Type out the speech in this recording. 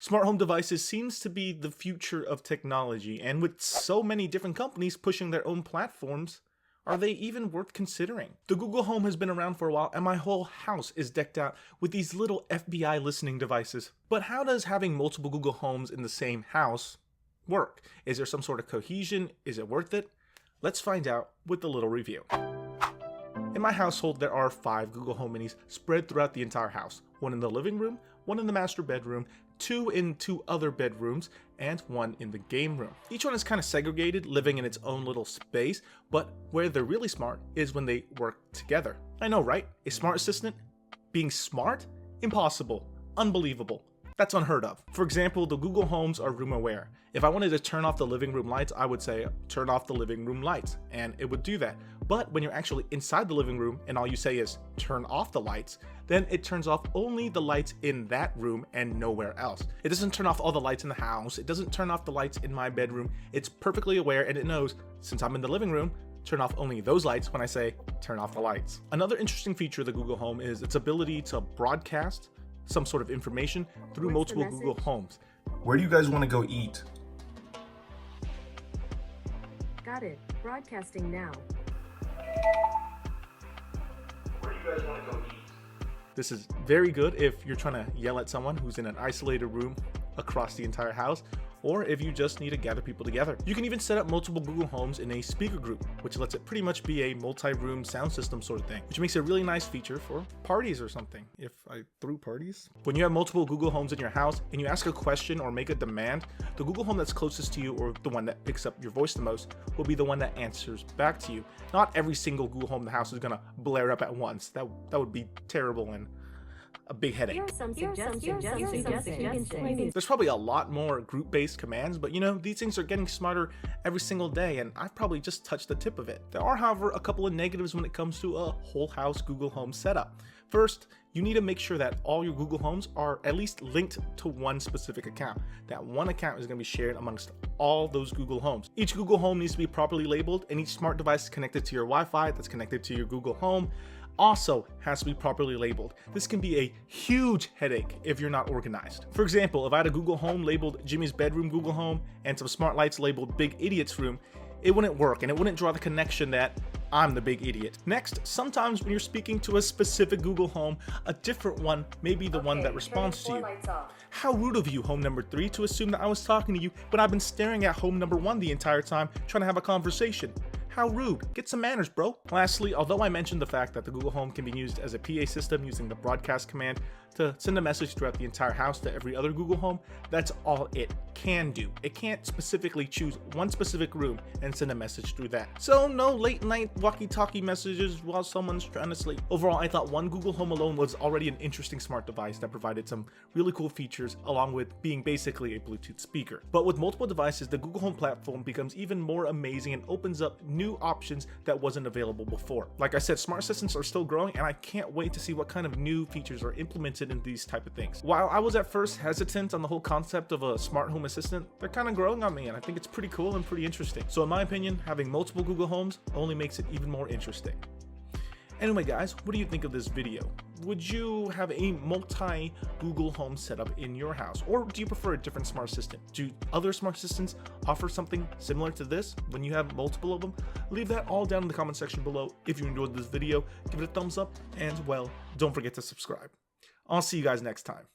Smart home devices seems to be the future of technology, and with so many different companies pushing their own platforms, are they even worth considering? The Google Home has been around for a while, and my whole house is decked out with these little FBI listening devices. But how does having multiple Google Homes in the same house work? Is there some sort of cohesion? Is it worth it? Let's find out with a little review. In my household, there are 5 Google Home Minis spread throughout the entire house. 1 in the living room, 1 in the master bedroom, 2 in 2 other bedrooms, and 1 in the game room. Each one is kind of segregated, living in its own little space, but where they're really smart is when they work together. I know, right? A smart assistant being smart? Impossible. Unbelievable. That's unheard of. For example, the Google Homes are room aware. If I wanted to turn off the living room lights, I would say, turn off the living room lights, and it would do that. But when you're actually inside the living room and all you say is, turn off the lights, then it turns off only the lights in that room and nowhere else. It doesn't turn off all the lights in the house. It doesn't turn off the lights in my bedroom. It's perfectly aware, and it knows, since I'm in the living room, turn off only those lights when I say, turn off the lights. Another interesting feature of the Google Home is its ability to broadcast some sort of information through multiple Google Homes. Where do you guys want to go eat? Got it. Broadcasting now. Where do you guys want to go eat? This is very good if you're trying to yell at someone who's in an isolated room across the entire house, or if you just need to gather people together. You can even set up multiple Google Homes in a speaker group, which lets it pretty much be a multi-room sound system sort of thing, which makes a really nice feature for parties or something, if I threw parties. When you have multiple Google Homes in your house and you ask a question or make a demand, the Google Home that's closest to you, or the one that picks up your voice the most, will be the one that answers back to you. Not every single Google Home in the house is gonna blare up at once. That would be terrible and a big headache. There's probably a lot more group-based commands, but you know, these things are getting smarter every single day, and I've probably just touched the tip of it. There are, however, a couple of negatives when it comes to a whole house Google Home setup. First, you need to make sure that all your Google Homes are at least linked to one specific account. That one account is going to be shared amongst all those Google Homes. Each Google Home needs to be properly labeled, and each smart device connected to your Wi-Fi that's connected to your Google Home also has to be properly labeled. This can be a huge headache if you're not organized. For example, if I had a Google Home labeled Jimmy's bedroom Google Home and some smart lights labeled Big Idiot's room, it wouldn't work, and it wouldn't draw the connection that I'm the big idiot. Next, sometimes when you're speaking to a specific Google Home, a different one may be the one that responds to you. How rude of you, home number 3, to assume that I was talking to you when I've been staring at home number 1 the entire time trying to have a conversation. How rude. Get some manners, bro. Lastly, although I mentioned the fact that the Google Home can be used as a PA system using the broadcast command to send a message throughout the entire house to every other Google Home, that's all it can do. It can't specifically choose one specific room and send a message through that. So no late night walkie-talkie messages while someone's trying to sleep. Overall, I thought one Google Home alone was already an interesting smart device that provided some really cool features along with being basically a Bluetooth speaker. But with multiple devices, the Google Home platform becomes even more amazing and opens up new options that wasn't available before. Like I said, smart assistants are still growing, and I can't wait to see what kind of new features are implemented in these type of things. While I was at first hesitant on the whole concept of a smart home assistant, they're kind of growing on me, and I think it's pretty cool and pretty interesting. So in my opinion, having multiple Google Homes only makes it even more interesting. Anyway guys, what do you think of this video? Would you have a multi-Google Home setup in your house? Or do you prefer a different smart assistant? Do other smart assistants offer something similar to this when you have multiple of them? Leave that all down in the comment section below. If you enjoyed this video, give it a thumbs up, and well, don't forget to subscribe. I'll see you guys next time.